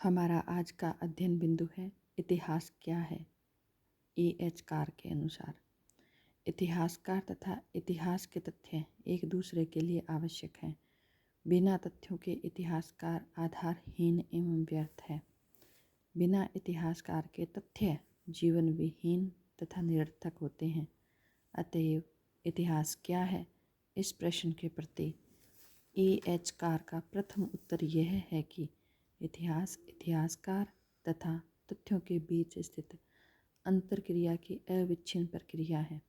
हमारा आज का अध्ययन बिंदु है इतिहास क्या है। E.H. कार के अनुसार इतिहासकार तथा इतिहास के तथ्य एक दूसरे के लिए आवश्यक हैं। बिना तथ्यों के इतिहासकार आधारहीन एवं व्यर्थ है। बिना इतिहासकार के तथ्य जीवन विहीन तथा निरर्थक होते हैं। अतएव इतिहास क्या है, इस प्रश्न के प्रति E.H. कार का प्रथम उत्तर यह है कि इतिहास इतिहासकार तथा तथ्यों के बीच स्थित अंतरक्रिया की अविच्छिन्न प्रक्रिया है।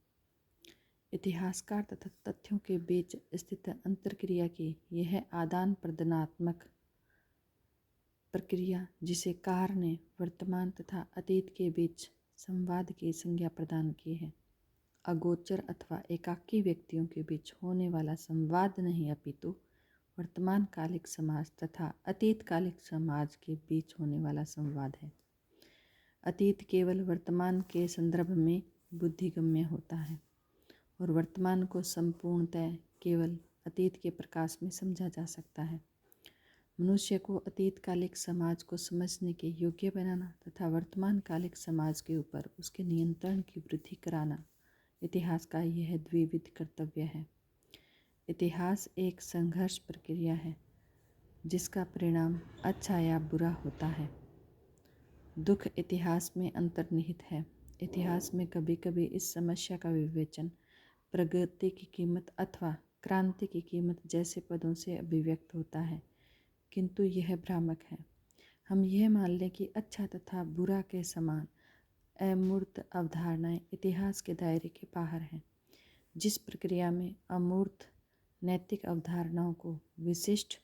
इतिहासकार तथा तथ्यों के बीच स्थित अंतरक्रिया की यह आदान प्रदानात्मक प्रक्रिया, जिसे कार ने वर्तमान तथा अतीत के बीच संवाद की संज्ञा प्रदान की है, अगोचर अथवा एकाकी व्यक्तियों के बीच होने वाला संवाद नहीं, अपितु वर्तमान कालिक समाज तथा अतीत कालिक समाज के बीच होने वाला संवाद है। अतीत केवल वर्तमान के संदर्भ में बुद्धिगम्य होता है और वर्तमान को संपूर्णतः केवल अतीत के प्रकाश में समझा जा सकता है। मनुष्य को अतीत कालिक समाज को समझने के योग्य बनाना तथा वर्तमान कालिक समाज के ऊपर उसके नियंत्रण की वृद्धि कराना इतिहास का यह द्विविध कर्तव्य है। इतिहास एक संघर्ष प्रक्रिया है जिसका परिणाम अच्छा या बुरा होता है। दुख इतिहास में अंतर्निहित है। इतिहास में कभी कभी इस समस्या का विवेचन प्रगति की कीमत अथवा क्रांति की कीमत जैसे पदों से अभिव्यक्त होता है, किंतु यह भ्रामक है। हम यह मान लें कि अच्छा तथा बुरा के समान अमूर्त अवधारणाएं इतिहास के दायरे के बाहर हैं। जिस प्रक्रिया में अमूर्त नैतिक अवधारणाओं को विशिष्ट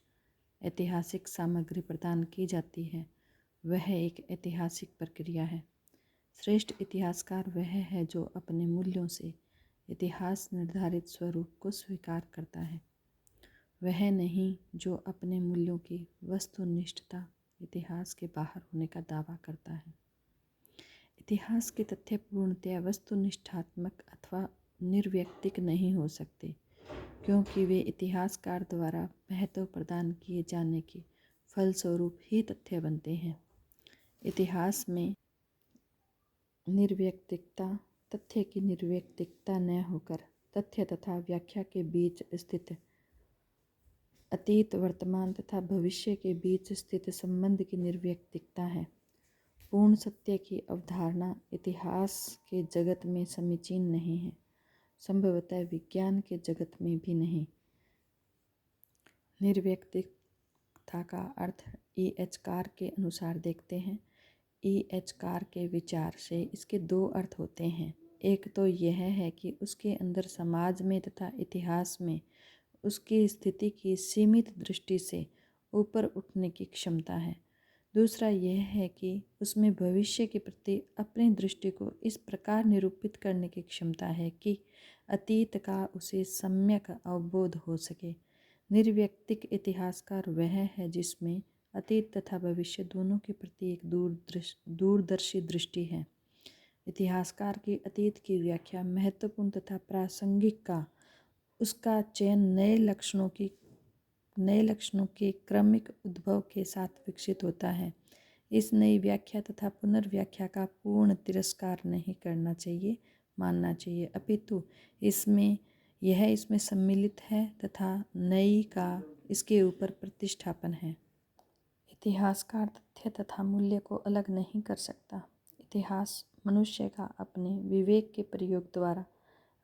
ऐतिहासिक सामग्री प्रदान की जाती है, वह एक ऐतिहासिक प्रक्रिया है। श्रेष्ठ इतिहासकार वह है जो अपने मूल्यों से इतिहास निर्धारित स्वरूप को स्वीकार करता है, वह नहीं जो अपने मूल्यों की वस्तुनिष्ठता इतिहास के बाहर होने का दावा करता है। इतिहास के तथ्य पूर्णतया वस्तुनिष्ठात्मक अथवा निर्व्यक्तिक नहीं हो सकते, क्योंकि वे इतिहासकार द्वारा महत्व प्रदान किए जाने के फलस्वरूप ही तथ्य बनते हैं। इतिहास में निर्व्यक्तिकता तथ्य की निर्व्यक्तिकता न होकर तथ्य तथा व्याख्या के बीच स्थित अतीत, वर्तमान तथा भविष्य के बीच स्थित संबंध की निर्व्यक्तिकता है। पूर्ण सत्य की अवधारणा इतिहास के जगत में समीचीन नहीं है, संभवतः विज्ञान के जगत में भी नहीं। निर्व्यक्तिकता का अर्थ E.H. कार के अनुसार देखते हैं। E.H. कार के विचार से इसके दो अर्थ होते हैं। एक तो यह है कि उसके अंदर समाज में तथा इतिहास में उसकी स्थिति की सीमित दृष्टि से ऊपर उठने की क्षमता है। दूसरा यह है कि उसमें भविष्य के प्रति अपनी दृष्टि को इस प्रकार निरूपित करने की क्षमता है कि अतीत का उसे सम्यक अवबोध हो सके। निर्व्यक्तिक इतिहासकार वह है जिसमें अतीत तथा भविष्य दोनों के प्रति एक दूरदर्शी दृष्टि है। इतिहासकार की अतीत की व्याख्या महत्वपूर्ण तथा प्रासंगिक का उसका चयन नए लक्षणों के क्रमिक उद्भव के साथ विकसित होता है। इस नई व्याख्या तथा पुनर्व्याख्या का पूर्ण तिरस्कार नहीं करना चाहिए, मानना चाहिए, अपितु इसमें सम्मिलित है तथा नई का इसके ऊपर प्रतिष्ठापन है। इतिहासकार तथ्य तथा मूल्य को अलग नहीं कर सकता। इतिहास मनुष्य का अपने विवेक के प्रयोग द्वारा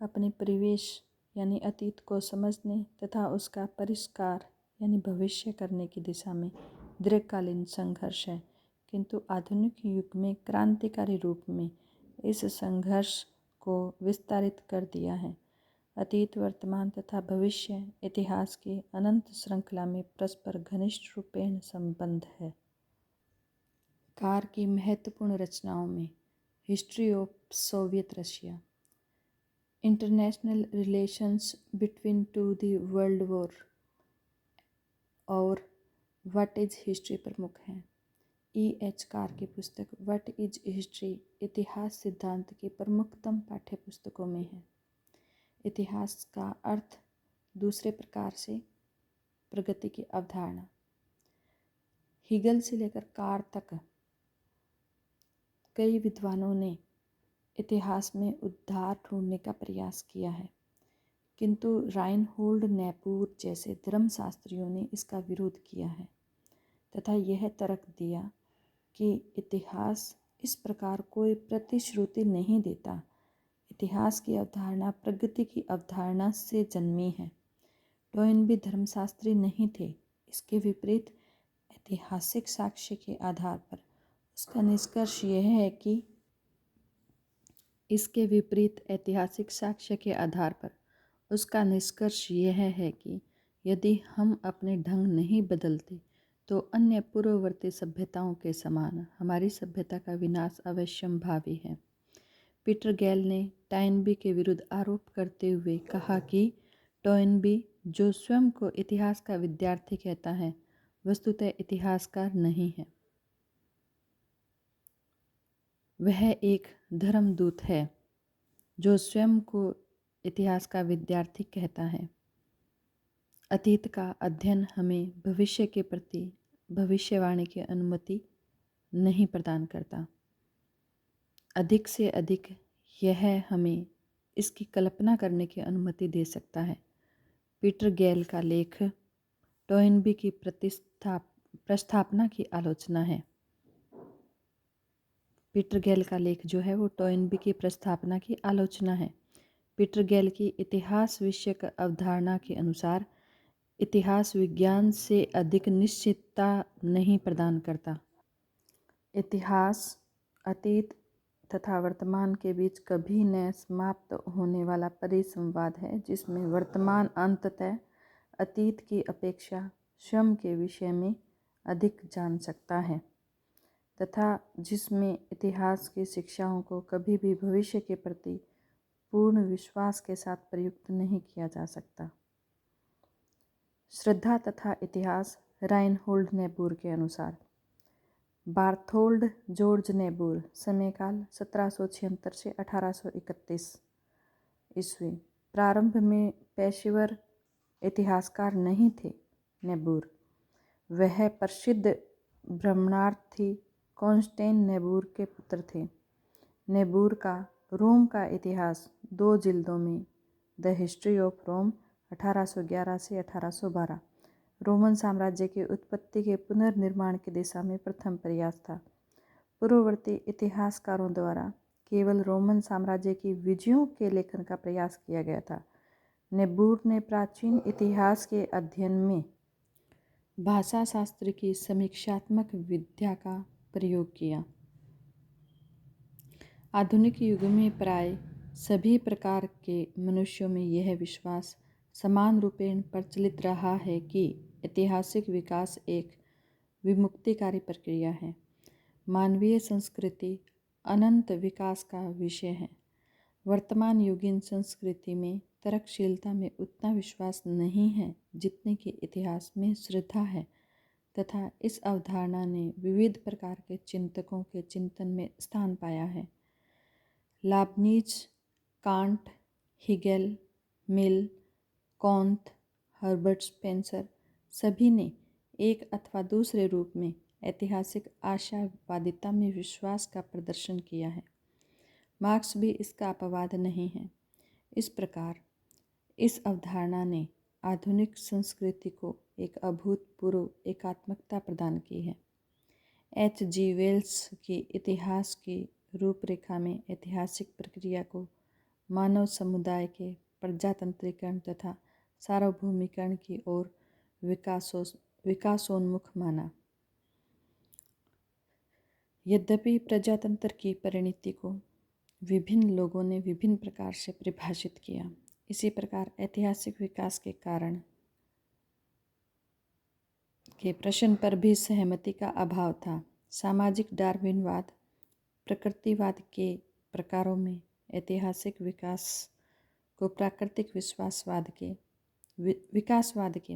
अपने परिवेश यानी अतीत को समझने तथा उसका परिष्कार यानी भविष्य करने की दिशा में दीर्घकालीन संघर्ष है, किंतु आधुनिक युग में क्रांतिकारी रूप में इस संघर्ष को विस्तारित कर दिया है। अतीत, वर्तमान तथा भविष्य इतिहास की अनंत श्रृंखला में परस्पर घनिष्ठ रूपेण संबंध है। कार की महत्वपूर्ण रचनाओं में history of Soviet Russia, international relations between two the world war और व्हाट इज हिस्ट्री प्रमुख हैं। E.H. कार की पुस्तक व्हाट इज हिस्ट्री इतिहास सिद्धांत की प्रमुखतम पाठ्य पुस्तकों में है। इतिहास का अर्थ दूसरे प्रकार से प्रगति की अवधारणा। हीगल से लेकर कार तक कई विद्वानों ने इतिहास में उद्धार ढूंढने का प्रयास किया है, किंतु राइनहोल्ड नेपुर जैसे धर्मशास्त्रियों ने इसका विरोध किया है तथा यह तर्क दिया कि इतिहास इस प्रकार कोई प्रतिश्रुति नहीं देता। इतिहास की अवधारणा प्रगति की अवधारणा से जन्मी है। टोयनबी धर्मशास्त्री नहीं थे। इसके विपरीत ऐतिहासिक साक्ष्य के आधार पर उसका निष्कर्ष यह है कि यदि हम अपने ढंग नहीं बदलते तो अन्य पूर्ववर्ती सभ्यताओं के समान हमारी सभ्यता का विनाश अवश्यंभावी है। पीटर गैल ने टॉयनबी के विरुद्ध आरोप करते हुए कहा कि टॉयनबी, जो स्वयं को इतिहास का विद्यार्थी कहता है, वस्तुतः इतिहासकार नहीं है। वह एक धर्मदूत है जो स्वयं को इतिहास का विद्यार्थी कहता है। अतीत का अध्ययन हमें भविष्य के प्रति भविष्यवाणी की अनुमति नहीं प्रदान करता। अधिक से अधिक यह हमें इसकी कल्पना करने की अनुमति दे सकता है। पीटर गैल का लेख टॉयनबी की प्रस्थापना की आलोचना है। पीटर गैल का लेख जो है वो टॉयनबी की प्रस्थापना की आलोचना है। पीटर गैल की इतिहास विषयक अवधारणा के अनुसार इतिहास विज्ञान से अधिक निश्चितता नहीं प्रदान करता। इतिहास अतीत तथा वर्तमान के बीच कभी न समाप्त होने वाला परिसंवाद है, जिसमें वर्तमान अंततः अतीत की अपेक्षा स्वयं के विषय में अधिक जान सकता है तथा जिसमें इतिहास की शिक्षाओं को कभी भी भविष्य के प्रति पूर्ण विश्वास के साथ प्रयुक्त नहीं किया जा सकता। श्रद्धा तथा इतिहास राइनहोल्ड नेबूर के अनुसार। बार्थोल्ड जॉर्ज नेबूर, समयकाल 1776 से 1831 ईस्वी। प्रारंभ में पेशेवर इतिहासकार नहीं थे। नेबूर वह प्रसिद्ध ब्राह्मणार्थी कॉन्स्टेन नेबूर के पुत्र थे। नेबूर का रोम का इतिहास 2 जिल्दों में द हिस्ट्री ऑफ रोम 1811 से 1812 रोमन साम्राज्य की उत्पत्ति के पुनर्निर्माण की दिशा में प्रथम प्रयास था। पूर्ववर्ती इतिहासकारों द्वारा केवल रोमन साम्राज्य की विजयों के लेखन का प्रयास किया गया था। नेबूर ने प्राचीन इतिहास के अध्ययन में भाषा शास्त्र की समीक्षात्मक विद्या का प्रयोग किया। आधुनिक युग में प्राय सभी प्रकार के मनुष्यों में यह विश्वास समान रूपेण प्रचलित रहा है कि ऐतिहासिक विकास एक विमुक्तिकारी प्रक्रिया है। मानवीय संस्कृति अनंत विकास का विषय है। वर्तमान युगीन संस्कृति में तर्कशीलता में उतना विश्वास नहीं है जितने कि इतिहास में श्रद्धा है तथा इस अवधारणा ने विविध प्रकार के चिंतकों के चिंतन में स्थान पाया है। Leibniz, Kant, Hegel, Mill, Comte, Herbert Spencer सभी ने एक अथवा दूसरे रूप में ऐतिहासिक आशावादिता में विश्वास का प्रदर्शन किया है। मार्क्स भी इसका अपवाद नहीं है। इस प्रकार इस अवधारणा ने आधुनिक संस्कृति को एक अभूतपूर्व एकात्मकता प्रदान की है। H.G. वेल्स की इतिहास की रूपरेखा में ऐतिहासिक प्रक्रिया को मानव समुदाय के प्रजातंत्रीकरण तथा सार्वभौमिकरण की ओर विकासोन्मुख माना। यद्यपि प्रजातंत्र की परिणति को विभिन्न लोगों ने विभिन्न प्रकार से परिभाषित किया, इसी प्रकार ऐतिहासिक विकास के कारण के प्रश्न पर भी सहमति का अभाव था। सामाजिक डार्विनवाद, प्रकृतिवाद के प्रकारों में ऐतिहासिक विकास को प्राकृतिक विकासवाद के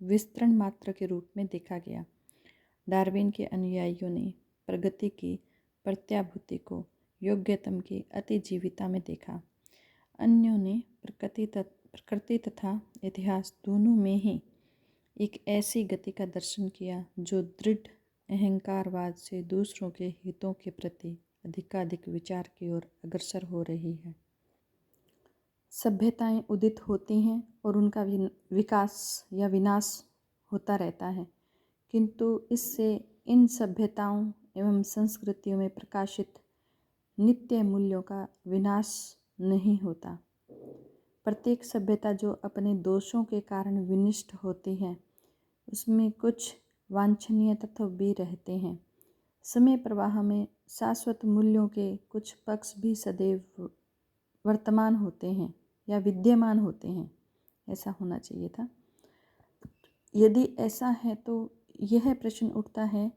विस्तरण मात्र के रूप में देखा गया। डार्विन के अनुयायियों ने प्रगति की प्रत्याभूति को योग्यतम की अतिजीविता में देखा। अन्यों ने प्रकृति तथा इतिहास दोनों में ही एक ऐसी गति का दर्शन किया जो दृढ़ अहंकारवाद से दूसरों के हितों के प्रति अधिकाधिक विचार की ओर अग्रसर हो रही है। सभ्यताएं उदित होती हैं और उनका विकास या विनाश होता रहता है, किंतु इससे इन सभ्यताओं एवं संस्कृतियों में प्रकाशित नित्य मूल्यों का विनाश नहीं होता। प्रत्येक सभ्यता जो अपने दोषों के कारण विनिष्ट होती है, उसमें कुछ वांछनीय तत्व भी रहते हैं। समय प्रवाह में शाश्वत मूल्यों के कुछ पक्ष भी सदैव वर्तमान होते हैं या विद्यमान होते हैं। ऐसा होना चाहिए था। यदि ऐसा है तो यह प्रश्न उठता है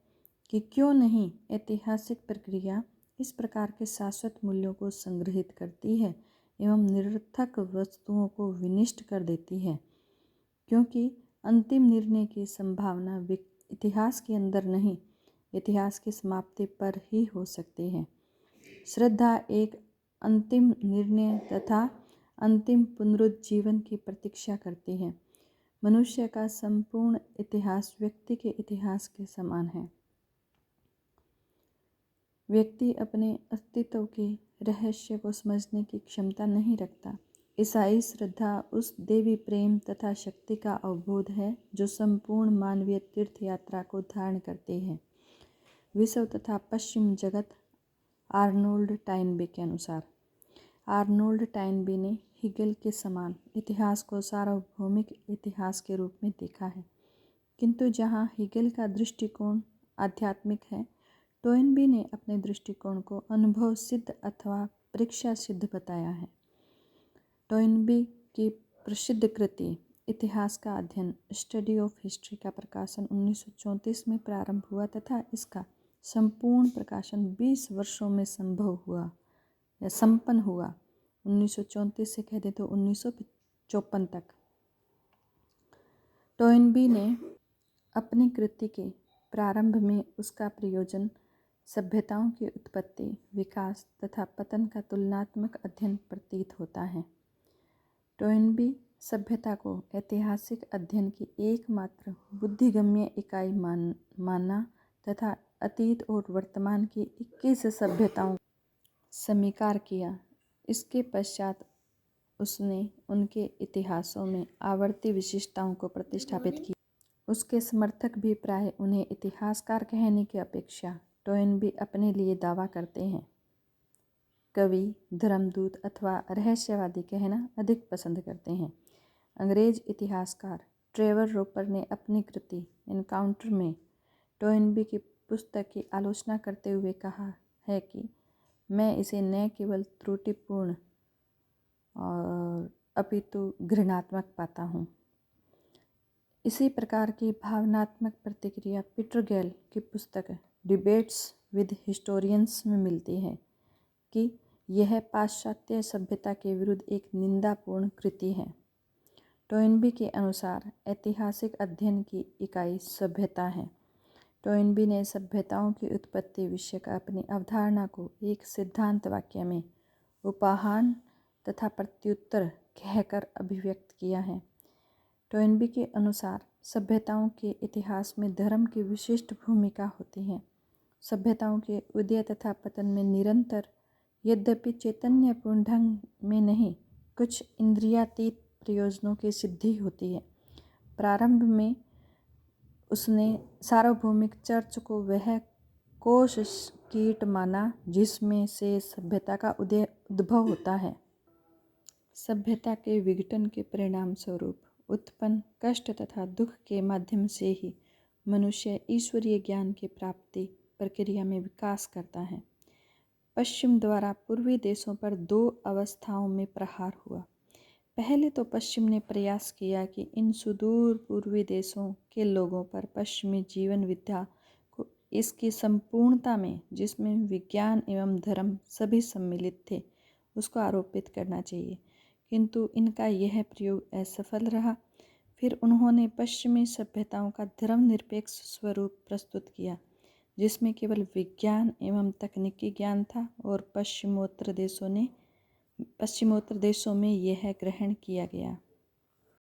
कि क्यों नहीं ऐतिहासिक प्रक्रिया इस प्रकार के शाश्वत मूल्यों को संग्रहित करती है एवं निरर्थक वस्तुओं को विनिष्ट कर देती है, क्योंकि अंतिम निर्णय की संभावना इतिहास के अंदर नहीं, इतिहास की समाप्ति पर ही हो सकती है। श्रद्धा एक अंतिम निर्णय तथा अंतिम पुनरुज्जीवन की प्रतीक्षा करती है। मनुष्य का संपूर्ण इतिहास व्यक्ति के इतिहास के समान है। व्यक्ति अपने अस्तित्व के रहस्य को समझने की क्षमता नहीं रखता। ईसाई श्रद्धा उस देवी प्रेम तथा शक्ति का अवबोध है जो संपूर्ण मानवीय तीर्थ यात्रा को धारण करती है। विश्व तथा पश्चिम जगत। आर्नोल्ड टाइनबे के अनुसार, आर्नोल्ड टाइनबे ने हीगल के समान इतिहास को सार्वभौमिक इतिहास के रूप में देखा है, किंतु जहाँ हीगल का दृष्टिकोण आध्यात्मिक है, टोयनबी ने अपने दृष्टिकोण को अनुभव सिद्ध अथवा परीक्षा सिद्ध बताया है। टोयनबी की प्रसिद्ध कृति इतिहास का अध्ययन, स्टडी ऑफ हिस्ट्री का प्रकाशन 1934 में प्रारंभ हुआ तथा इसका संपूर्ण प्रकाशन 20 वर्षों में संभव हुआ या संपन्न हुआ। 1934 से कह दे तो 1954 तक। टोयनबी ने अपनी कृति के प्रारंभ में उसका प्रयोजन सभ्यताओं की उत्पत्ति, विकास तथा पतन का तुलनात्मक अध्ययन प्रतीत होता है। टोयनबी सभ्यता को ऐतिहासिक अध्ययन की एकमात्र बुद्धिगम्य इकाई माना तथा अतीत और वर्तमान की 21 सभ्यताओं स्वीकार किया। इसके पश्चात उसने उनके इतिहासों में आवर्ती विशिष्टताओं को प्रतिस्थापित किया। उसके समर्थक भी प्राय उन्हें इतिहासकार कहने की अपेक्षा टोयनबी अपने लिए दावा करते हैं कवि, धर्मदूत अथवा रहस्यवादी कहना अधिक पसंद करते हैं। अंग्रेज इतिहासकार ट्रेवर रोपर ने अपनी कृति एनकाउंटर में टोयनबी की पुस्तक की आलोचना करते हुए कहा है कि मैं इसे न केवल त्रुटिपूर्ण और अपितु घृणात्मक पाता हूँ। इसी प्रकार की भावनात्मक प्रतिक्रिया पीटर गैल की पुस्तक डिबेट्स विद हिस्टोरियंस में मिलती है कि यह पाश्चात्य सभ्यता के विरुद्ध एक निंदापूर्ण कृति है। टोयनबी के अनुसार ऐतिहासिक अध्ययन की इकाई सभ्यता है। टोयनबी ने सभ्यताओं की उत्पत्ति विषयक अपनी अवधारणा को एक सिद्धांत वाक्य में उपाहान तथा प्रत्युत्तर कहकर अभिव्यक्त किया है। टोयनबी के अनुसार सभ्यताओं के इतिहास में धर्म की विशिष्ट भूमिका होती है। सभ्यताओं के उदय तथा पतन में निरंतर, यद्यपि चैतन्यपूर्ण ढंग में नहीं, कुछ इंद्रियातीत प्रयोजनों की सिद्धि होती है। प्रारंभ में उसने सार्वभौमिक चर्च को वह कोश कीट माना जिसमें से सभ्यता का उद्भव होता है। सभ्यता के विघटन के परिणाम स्वरूप उत्पन्न कष्ट तथा दुख के माध्यम से ही मनुष्य ईश्वरीय ज्ञान की प्राप्ति प्रक्रिया में विकास करता है। पश्चिम द्वारा पूर्वी देशों पर 2 अवस्थाओं में प्रहार हुआ। पहले तो पश्चिम ने प्रयास किया कि इन सुदूर पूर्वी देशों के लोगों पर पश्चिमी जीवन विद्या को इसकी संपूर्णता में, जिसमें विज्ञान एवं धर्म सभी सम्मिलित थे, उसको आरोपित करना चाहिए, किंतु इनका यह प्रयोग असफल रहा। फिर उन्होंने पश्चिमी सभ्यताओं का धर्मनिरपेक्ष स्वरूप प्रस्तुत किया, जिसमें केवल विज्ञान एवं तकनीकी ज्ञान था, और पश्चिमोत्तर देशों में यह ग्रहण किया गया।